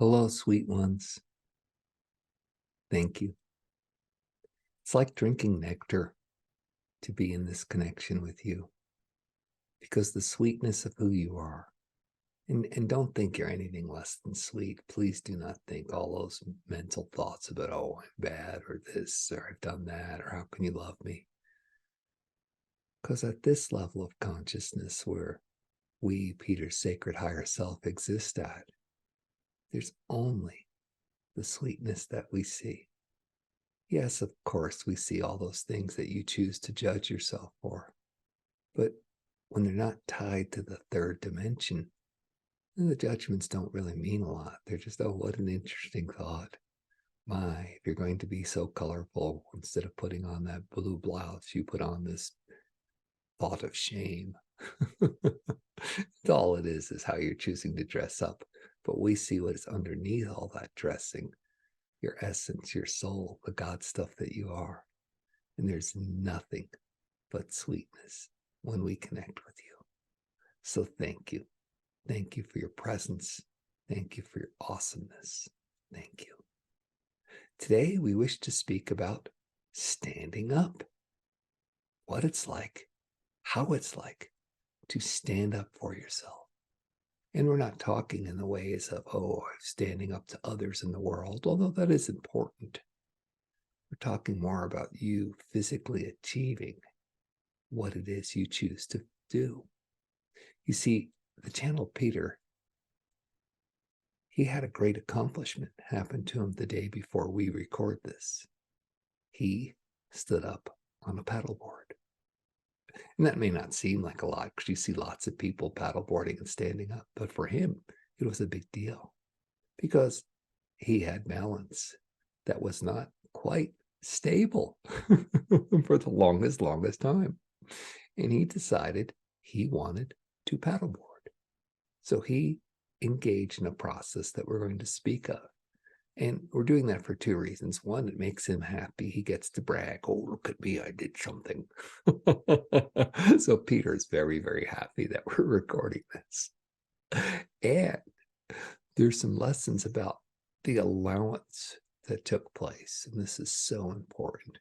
Hello, sweet ones. Thank you. It's like drinking nectar to be in this connection with you because the sweetness of who you are. And don't think you're anything less than sweet. Please do not think all those mental thoughts about, oh, I'm bad or this or I've done that or how can you love me? Because at this level of consciousness where we, Peter's sacred higher self, exist at, there's only the sweetness that we see. Yes, of course, we see all those things that you choose to judge yourself for. But when they're not tied to the third dimension, then the judgments don't really mean a lot. They're just, oh, what an interesting thought. My, if you're going to be so colorful, instead of putting on that blue blouse, you put on this thought of shame. All it is how you're choosing to dress up. But we see what is underneath all that dressing, your essence, your soul, the God stuff that you are. And there's nothing but sweetness when we connect with you. So thank you. Thank you for your presence. Thank you for your awesomeness. Thank you. Today, we wish to speak about standing up, what it's like, how it's like to stand up for yourself. And we're not talking in the ways of, oh, standing up to others in the world, although that is important. We're talking more about you physically achieving what it is you choose to do. You see, the channel Peter, he had a great accomplishment happen to him the day before we record this. He stood up on a paddleboard. And that may not seem like a lot because you see lots of people paddleboarding and standing up. But for him, it was a big deal because he had balance that was not quite stable for the longest time. And he decided he wanted to paddleboard. So he engaged in a process that we're going to speak of. And we're doing that for two reasons. One, it makes him happy. He gets to brag, oh, look at me, I did something. So Peter's very, very happy that we're recording this. And there's some lessons about the allowance that took place. And this is so important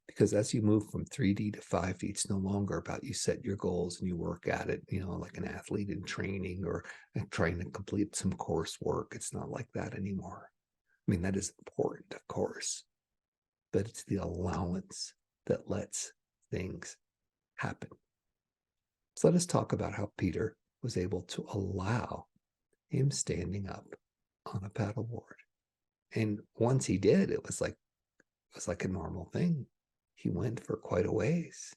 because as you move from 3D to 5D, it's no longer about you set your goals and you work at it, like an athlete in training or trying to complete some coursework. It's not like that anymore. I mean, that is important, of course, but it's the allowance that lets things happen. So let us talk about how Peter was able to allow him standing up on a paddleboard. And once he did, it was like a normal thing. He went for quite a ways,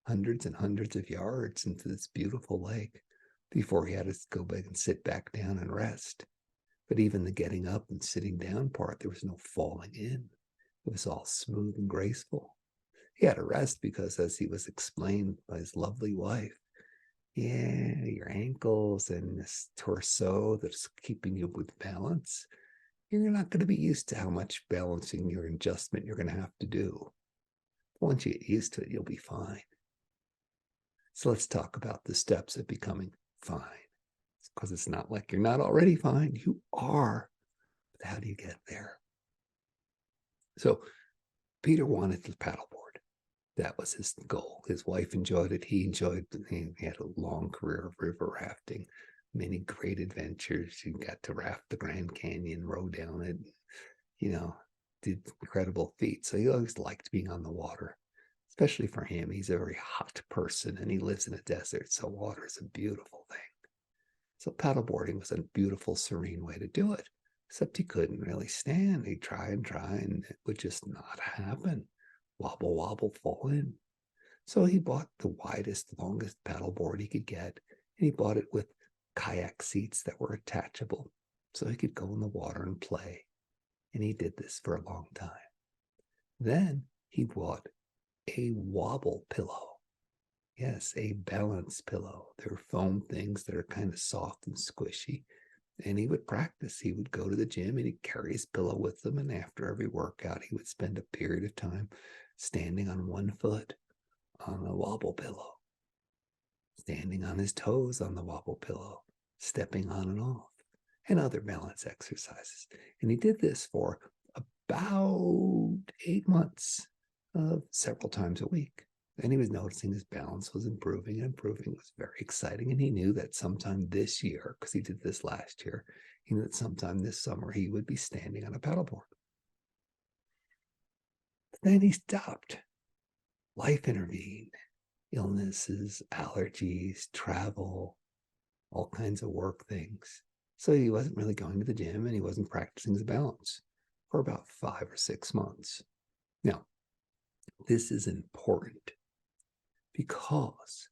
hundreds and hundreds of yards into this beautiful lake before he had to go back and sit back down and rest. But even the getting up and sitting down part, there was no falling in. It was all smooth and graceful. He had to rest because, as he was explained by his lovely wife, yeah, your ankles and this torso that's keeping you with balance, you're not going to be used to how much balancing your adjustment you're going to have to do. Once you get used to it, you'll be fine. So let's talk about the steps of becoming fine. Because it's not like you're not already fine. You are. But how do you get there? So Peter wanted to paddleboard. That was his goal. His wife enjoyed it. He enjoyed it. He had a long career of river rafting, many great adventures. He got to raft the Grand Canyon, row down it, did incredible feats. So he always liked being on the water, especially for him. He's a very hot person and he lives in a desert. So water is a beautiful thing. So paddleboarding was a beautiful, serene way to do it, except he couldn't really stand. He'd try and it would just not happen. Wobble, wobble, fall in. So he bought the widest, longest paddleboard he could get, and he bought it with kayak seats that were attachable, so he could go in the water and play. And he did this for a long time. Then he bought a wobble pillow. Yes, a balance pillow. They're foam things that are kind of soft and squishy. And he would practice. He would go to the gym and he'd carry his pillow with him. And after every workout, he would spend a period of time standing on one foot on the wobble pillow, standing on his toes on the wobble pillow, stepping on and off. and other balance exercises. And he did this for about 8 months, several times a week. And he was noticing his balance was improving and improving. It was very exciting. And he knew that sometime this year, because he did this last year, he knew that sometime this summer he would be standing on a paddleboard. But then he stopped. Life intervened. Illnesses, allergies, travel, all kinds of work things. So he wasn't really going to the gym and he wasn't practicing his balance for about 5 or 6 months. Now, this is important because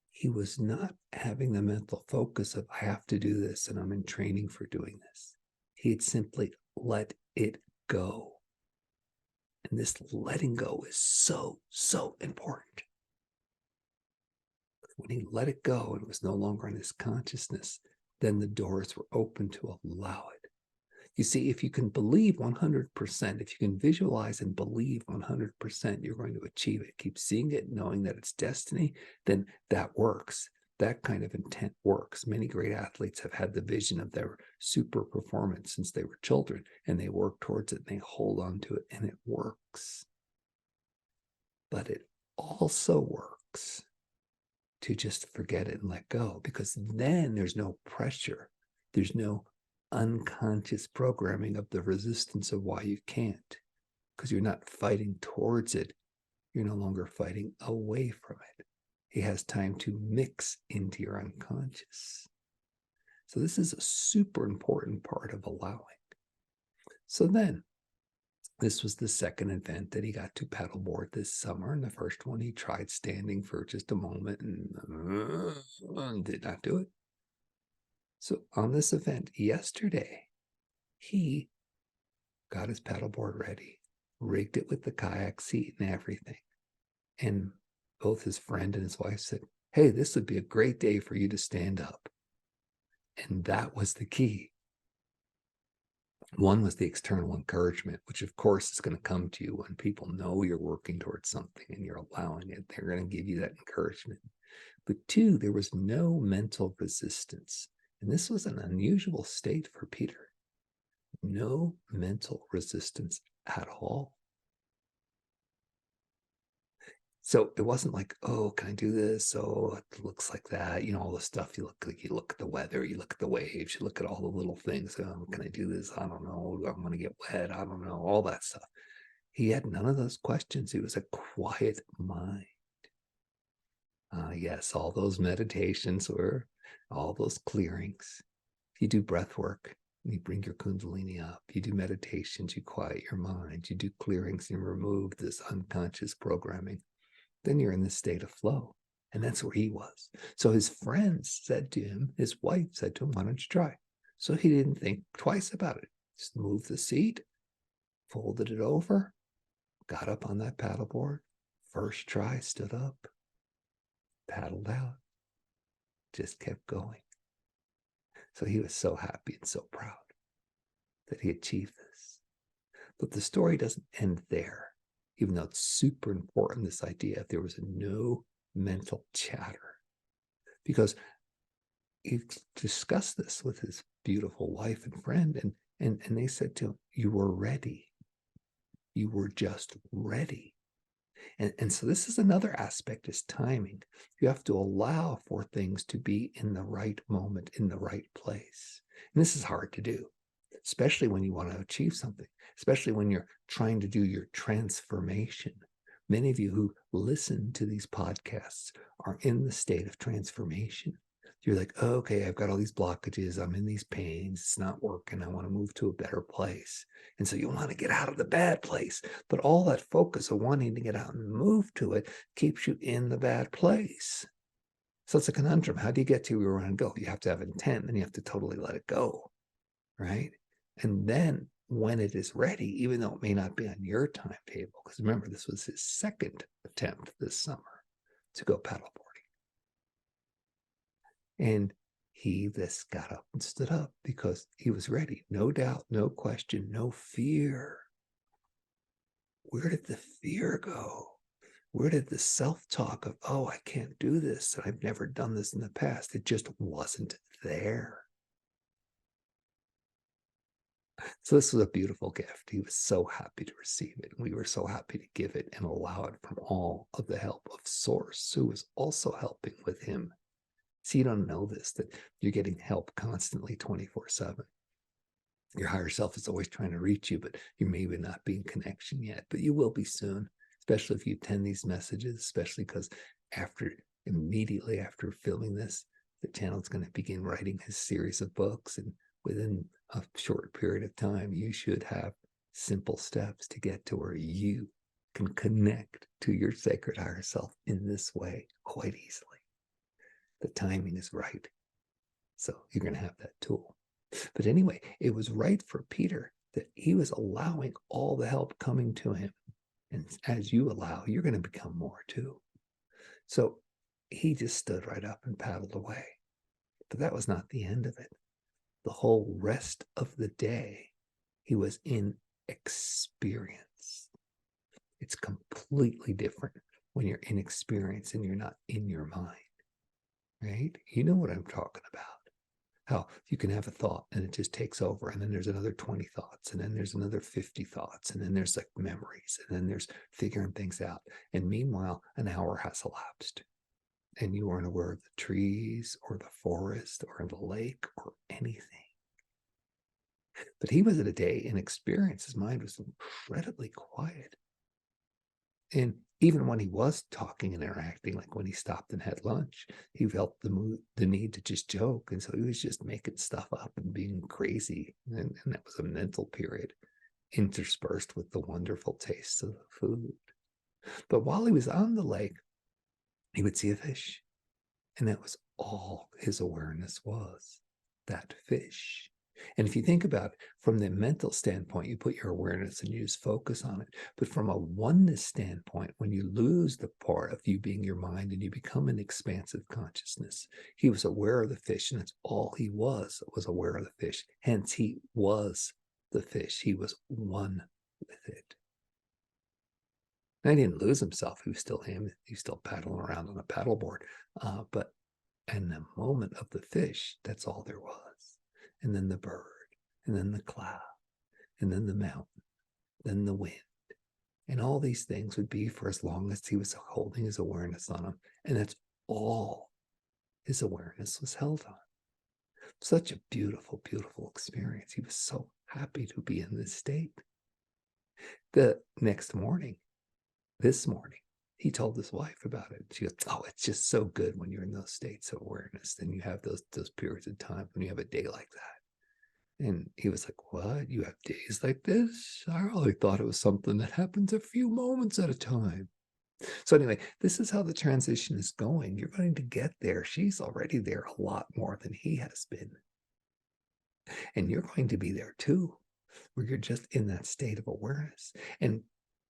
he was not having the mental focus of, I have to do this and I'm in training for doing this. He had simply let it go. And this letting go is so, so important. When he let it go and it was no longer in his consciousness, then the doors were open to allow it. You see, if you can believe 100%, if you can visualize and believe 100%, you're going to achieve it. Keep seeing it, knowing that it's destiny, then that works. That kind of intent works. Many great athletes have had the vision of their super performance since they were children, and they work towards it, and they hold on to it, and it works. But it also works to just forget it and let go, because then there's no pressure. There's no unconscious programming of the resistance of why you can't, because you're not fighting towards it. You're no longer fighting away from it. He has time to mix into your unconscious. So this is a super important part of allowing. So then, this was the second event that he got to paddleboard this summer. And the first one, he tried standing for just a moment and did not do it. So on this event yesterday, he got his paddleboard ready, rigged it with the kayak seat and everything. And both his friend and his wife said, hey, this would be a great day for you to stand up. And that was the key. One was the external encouragement, which of course is going to come to you when people know you're working towards something and you're allowing it. They're going to give you that encouragement. But two, there was no mental resistance. And this was an unusual state for Peter. No mental resistance at all. So it wasn't like, oh, can I do this? Oh, it looks like that. You know, all the stuff you look at the weather, you look at the waves, you look at all the little things. Oh, can I do this? I don't know. I'm going to get wet. I don't know. All that stuff. He had none of those questions. He was a quiet mind. Yes, all those meditations were all those clearings. If you do breath work, you bring your kundalini up. You do meditations, you quiet your mind. You do clearings and remove this unconscious programming. Then you're in this state of flow. And that's where he was. So his friends said to him, his wife said to him, why don't you try? So he didn't think twice about it. Just moved the seat, folded it over, got up on that paddleboard. First try, stood up, paddled out, just kept going. So he was so happy and so proud that he achieved this. But the story doesn't end there. Even though it's super important, this idea, if there was no mental chatter. Because he discussed this with his beautiful wife and friend, and they said to him, you were ready. You were just ready. And so this is another aspect, is timing. You have to allow for things to be in the right moment, in the right place. And this is hard to do, especially when you want to achieve something, especially when you're trying to do your transformation. Many of you who listen to these podcasts are in the state of transformation. You're like, oh, okay, I've got all these blockages. I'm in these pains. It's not working. I want to move to a better place. And so you want to get out of the bad place. But all that focus of wanting to get out and move to it keeps you in the bad place. So it's a conundrum. How do you get to where you want to go? You have to have intent, and you have to totally let it go, right? And then when it is ready, even though it may not be on your timetable, because remember, this was his second attempt this summer to go paddleboarding. And he just got up and stood up because he was ready. No doubt, no question, no fear. Where did the fear go? Where did the self-talk of, oh, I can't do this, and I've never done this in the past? It just wasn't there. So this was a beautiful gift. He was so happy to receive it. We were so happy to give it and allow it from all of the help of Source, who was also helping with him. So you don't know this, that you're getting help constantly 24/7. Your higher self is always trying to reach you, but you maybe not be in connection yet, but you will be soon, especially if you attend these messages, especially because immediately after filming this, the channel is going to begin writing his series of books. And within a short period of time, you should have simple steps to get to where you can connect to your sacred higher self in this way quite easily. The timing is right. So you're going to have that tool. But anyway, it was right for Peter that he was allowing all the help coming to him. And as you allow, you're going to become more too. So he just stood right up and paddled away. But that was not the end of it. The whole rest of the day, he was in experience. It's completely different when you're in experience and you're not in your mind, right? You know what I'm talking about. How you can have a thought and it just takes over, and then there's another 20 thoughts, and then there's another 50 thoughts, and then there's like memories, and then there's figuring things out. And meanwhile, an hour has elapsed, and you aren't aware of the trees or the forest or the lake or anything. But he was at a day in experience. His mind was incredibly quiet. And even when he was talking and interacting, like when he stopped and had lunch, he felt the need to just joke. And so he was just making stuff up and being crazy. And that was a mental period interspersed with the wonderful taste of the food. But while he was on the lake, he would see a fish. And that was all his awareness was, that fish. And if you think about it, from the mental standpoint, you put your awareness and you just focus on it. But from a oneness standpoint, when you lose the part of you being your mind and you become an expansive consciousness, he was aware of the fish, and that's all he was aware of the fish. Hence, he was the fish. He was one with it. And he didn't lose himself. He was still him. He was still paddling around on a paddleboard. But in the moment of the fish, that's all there was. And then the bird, and then the cloud, and then the mountain, then the wind. And all these things would be for as long as he was holding his awareness on them. And that's all his awareness was held on. Such a beautiful, beautiful experience. He was so happy to be in this state. The next morning, this morning, he told his wife about it. She goes, "Oh, it's just so good when you're in those states of awareness. Then you have those periods of time when you have a day like that." And he was like, "What? You have days like this? I really thought it was something that happens a few moments at a time." So anyway, this is how the transition is going. You're going to get there. She's already there a lot more than he has been. And you're going to be there too, where you're just in that state of awareness. And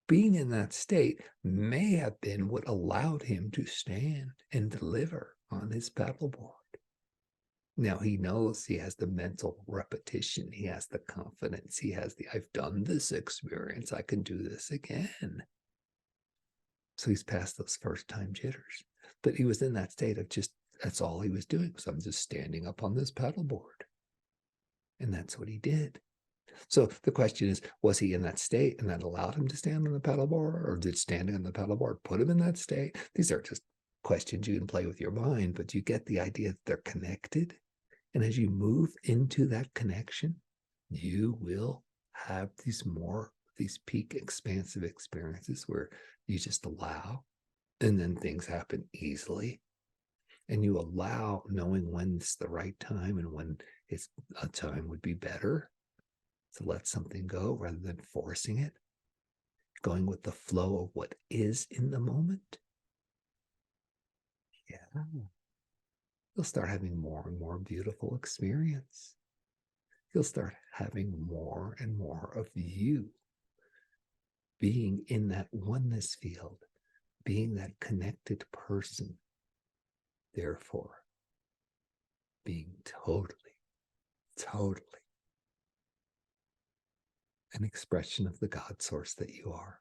being in that state may have been what allowed him to stand and deliver on his paddleboard. Now he knows he has the mental repetition. He has the confidence. He has the, I've done this experience. I can do this again. So he's past those first time jitters. But he was in that state of just, that's all he was doing. So I'm just standing up on this paddleboard. And that's what he did. So the question is, was he in that state and that allowed him to stand on the paddleboard, or did standing on the paddleboard put him in that state? These are just questions you can play with your mind, but you get the idea that they're connected. And as you move into that connection, you will have these peak expansive experiences where you just allow, and then things happen easily. And you allow, knowing when it's the right time and when it's a time would be better to let something go rather than forcing it, going with the flow of what is in the moment. Yeah. You'll start having more and more beautiful experience. You'll start having more and more of you being in that oneness field, being that connected person, therefore being totally an expression of the God source that you are.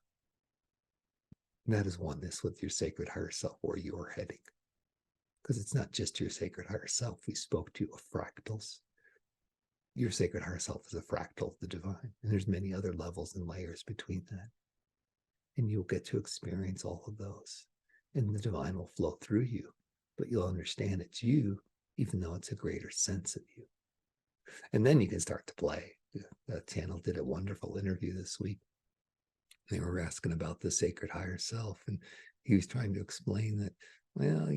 And that is oneness with your sacred higher self, where you are heading. Because it's not just your sacred higher self. We spoke to you of fractals. your sacred higher self is a fractal of the divine. And there's many other levels and layers between that. And you'll get to experience all of those. And the divine will flow through you, but you'll understand it's you, even though it's a greater sense of you. And then you can start to play. The channel did a wonderful interview this week. They were asking about the sacred higher self, and he was trying to explain that, well,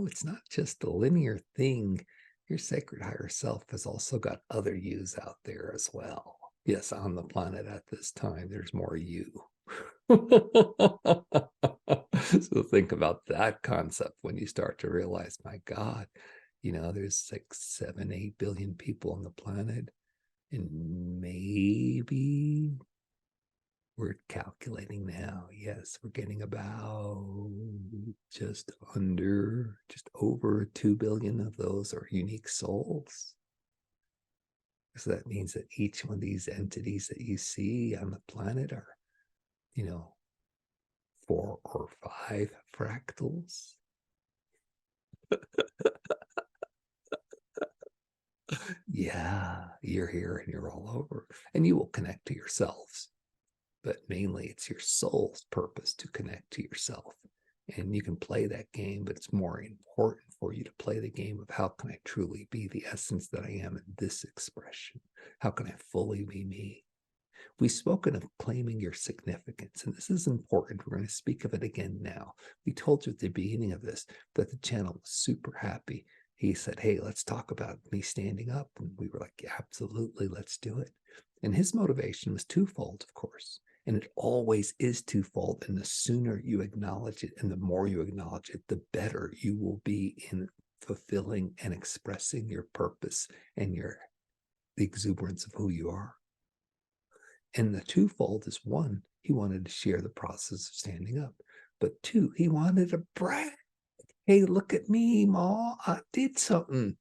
it's not just a linear thing. Your sacred higher self has also got other yous out there as well. Yes, on the planet at this time, there's more you. So think about that concept when you start to realize, my God, there's like 7-8 billion people on the planet, and maybe we're calculating now. Yes, we're getting about just over 2 billion of those are unique souls. So that means that each one of these entities that you see on the planet are, 4 or 5 fractals. Yeah, you're here and you're all over. And you will connect to yourselves. But mainly it's your soul's purpose to connect to yourself. And you can play that game, but it's more important for you to play the game of how can I truly be the essence that I am in this expression? How can I fully be me? We've spoken of claiming your significance, and this is important. We're going to speak of it again now. We told you at the beginning of this that the channel was super happy. He said, hey, let's talk about me standing up. And we were like, yeah, absolutely, let's do it. And his motivation was twofold, of course. And it always is twofold. And the sooner you acknowledge it and the more you acknowledge it, the better you will be in fulfilling and expressing your purpose and the exuberance of who you are. And the twofold is, one, he wanted to share the process of standing up. But two, he wanted to brag. Hey, look at me, Ma, I did something.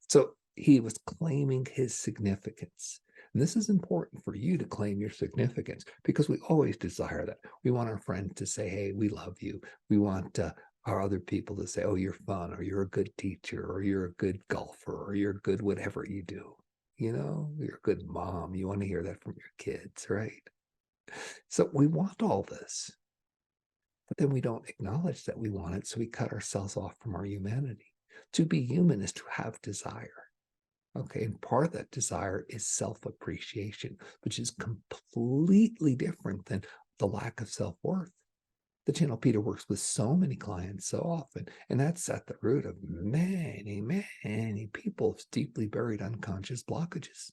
So he was claiming his significance. And this is important for you to claim your significance, because we always desire that. We want our friends to say, hey, we love you. We want our other people to say, oh, you're fun, or you're a good teacher, or you're a good golfer, or you're a good whatever you do. You're a good mom. You want to hear that from your kids, right? So we want all this, but then we don't acknowledge that we want it, so we cut ourselves off from our humanity. To be human is to have desire. Okay, and part of that desire is self-appreciation, which is completely different than the lack of self-worth. The channel Peter works with so many clients so often, and that's at the root of many, many people's deeply buried unconscious blockages.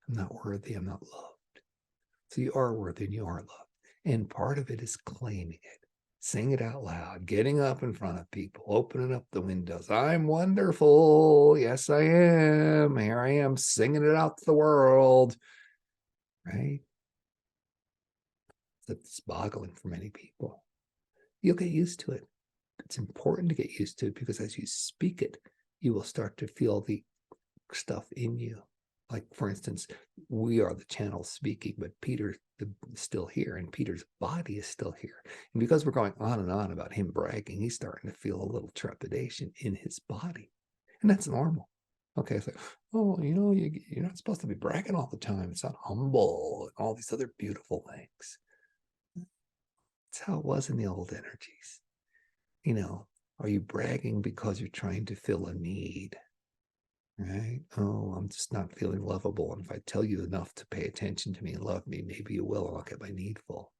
I'm not worthy, I'm not loved. So you are worthy and you are loved. And part of it is claiming it. Sing it out loud, getting up in front of people, opening up the windows. I'm wonderful. Yes, I am. Here I am singing it out to the world. Right? That's boggling for many people. You'll get used to it. It's important to get used to it, because as you speak it, you will start to feel the stuff in you. Like, for instance, we are the channel speaking, but Peter is still here, and Peter's body is still here. And because we're going on and on about him bragging, he's starting to feel a little trepidation in his body. And that's normal. Okay, it's like, oh, you're not supposed to be bragging all the time. It's not humble and all these other beautiful things. That's how it was in the old energies. Are you bragging because you're trying to fill a need? Right? Oh, I'm just not feeling lovable. And if I tell you enough to pay attention to me and love me, maybe you will, and I'll get my need full.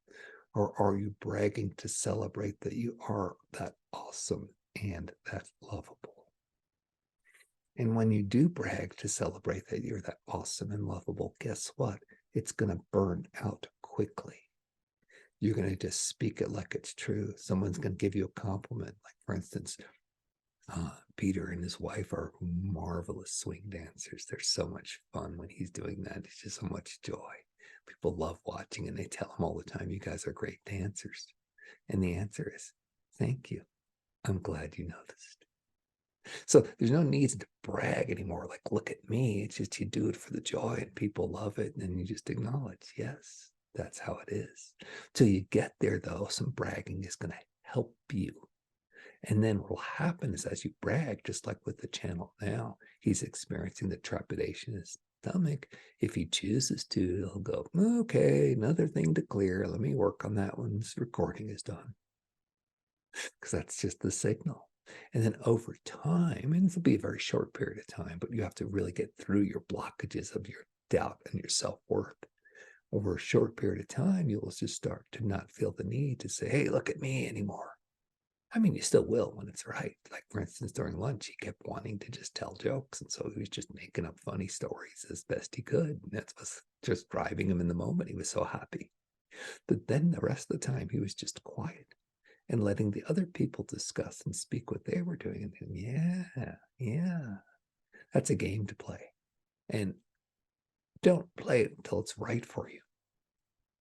Or are you bragging to celebrate that you are that awesome and that lovable? And when you do brag to celebrate that you're that awesome and lovable, guess what? It's going to burn out quickly. You're going to just speak it like it's true. Someone's going to give you a compliment. Like, for instance, Peter and his wife are marvelous swing dancers. They're so much fun when he's doing that. It's just so much joy. People love watching, and they tell him all the time, you guys are great dancers. And the answer is, thank you. I'm glad you noticed. So there's no need to brag anymore. Like, look at me. It's just you do it for the joy, and people love it. And then you just acknowledge, yes, that's how it is. Till you get there, though, some bragging is going to help you. And then what will happen is as you brag, just like with the channel now, he's experiencing the trepidation in his stomach. If he chooses to, he'll go, okay, another thing to clear. Let me work on that when this recording is done. Because that's just the signal. And then over time, and it'll be a very short period of time, but you have to really get through your blockages of your doubt and your self-worth. Over a short period of time, you will just start to not feel the need to say, hey, look at me anymore. I mean, you still will when it's right. Like, for instance, during lunch, he kept wanting to just tell jokes. And so he was just making up funny stories as best he could. And that was just driving him in the moment. He was so happy. But then the rest of the time, he was just quiet and letting the other people discuss and speak what they were doing. And thinking, yeah, that's a game to play. And don't play it until it's right for you.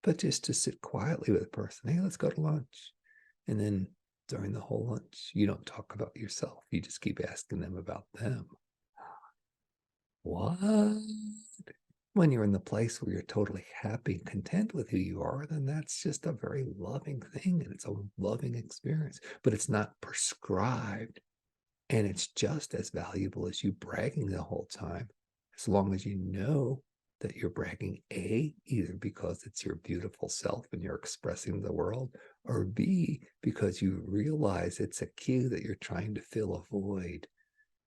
But just to sit quietly with a person, hey, let's go to lunch. And then during the whole lunch, you don't talk about yourself. You just keep asking them about them. What? When you're in the place where you're totally happy and content with who you are, then that's just a very loving thing. And it's a loving experience, but it's not prescribed. And it's just as valuable as you bragging the whole time, as long as you know that you're bragging, A, either because it's your beautiful self and you're expressing the world, or B, because you realize it's a cue that you're trying to fill a void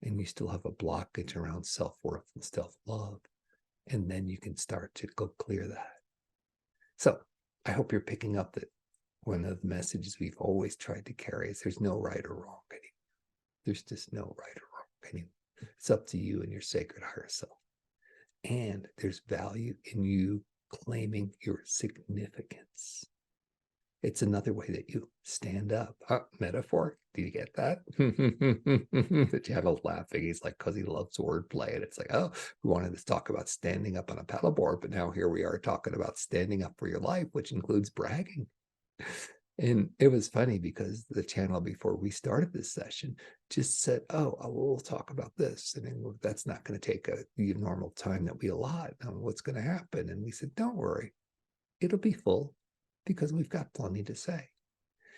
and you still have a blockage around self-worth and self-love. And then you can start to go clear that. So I hope you're picking up that one of the messages we've always tried to carry is there's no right or wrong anymore. There's just no right or wrong anymore. It's up to you and your sacred higher self. And there's value in you claiming your significance. It's another way that you stand up. Metaphor? Do you get that? The channel's laughing. He's like, because he loves wordplay. And it's like, oh, we wanted to talk about standing up on a paddleboard, but now here we are talking about standing up for your life, which includes bragging. And it was funny because the channel before we started this session just said, oh, we'll talk about this. And then that's not going to take the normal time that we allot. What's going to happen? And we said, don't worry. It'll be full because we've got plenty to say.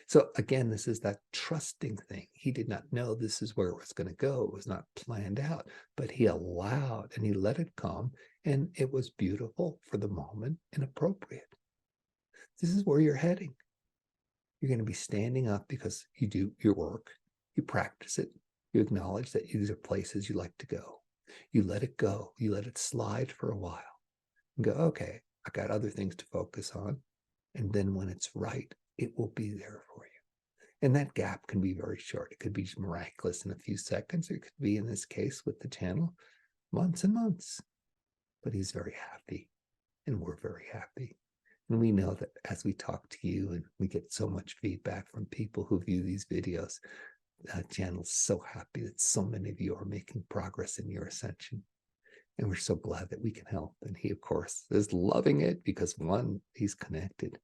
So again, this is that trusting thing. He did not know this is where it was going to go. It was not planned out, but he allowed and he let it come. And it was beautiful for the moment and appropriate. This is where you're heading. You're going to be standing up because you do your work, you practice it, you acknowledge that these are places you like to go. You let it go, you let it slide for a while and go, okay, I got other things to focus on. And then when it's right, it will be there for you. And that gap can be very short. It could be miraculous in a few seconds, or it could be, in this case with the channel, months and months. But he's very happy, and we're very happy. And we know that as we talk to you and we get so much feedback from people who view these videos, the channel's so happy that so many of you are making progress in your ascension. And we're so glad that we can help. And he, of course, is loving it because one, he's connected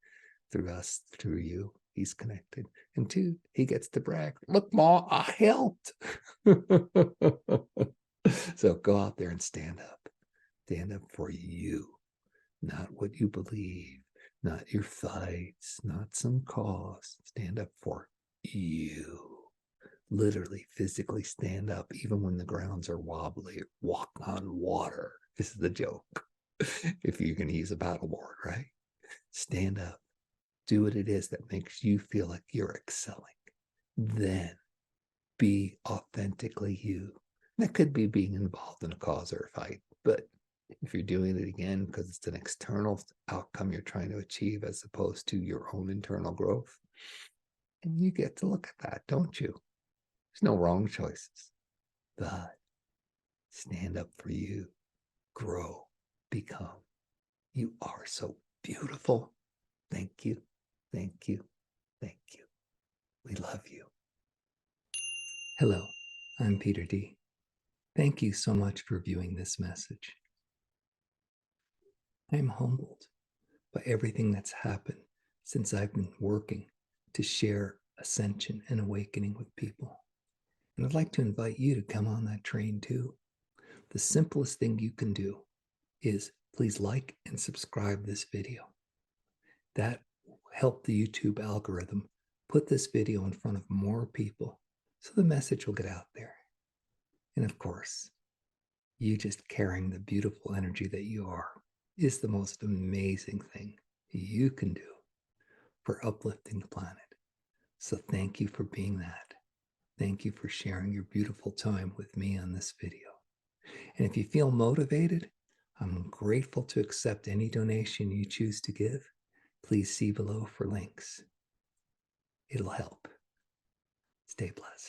through us, through you. He's connected. And two, he gets to brag. Look, Ma, I helped. So go out there and stand up. Stand up for you, not what you believe. Not your fights, not some cause. Stand up for you. Literally, physically stand up, even when the grounds are wobbly. Walk on water. This is the joke. If you're going to use a paddleboard, right? Stand up. Do what it is that makes you feel like you're excelling. Then be authentically you. That could be being involved in a cause or a fight, but if you're doing it again because it's an external outcome you're trying to achieve as opposed to your own internal growth, and you get to look at that, don't you? There's no wrong choices, but stand up for you, grow, become. You are so beautiful. Thank you, thank you, thank you. We love you. Hello, I'm Peter D. Thank you so much for viewing this message. I am humbled by everything that's happened since I've been working to share ascension and awakening with people. And I'd like to invite you to come on that train too. The simplest thing you can do is please like and subscribe this video. That will help the YouTube algorithm put this video in front of more people so the message will get out there. And of course, you just carrying the beautiful energy that you are is the most amazing thing you can do for uplifting the planet. So thank you for being that. Thank you for sharing your beautiful time with me on this video. And if you feel motivated, I'm grateful to accept any donation you choose to give. Please see below for links. It'll help. Stay blessed.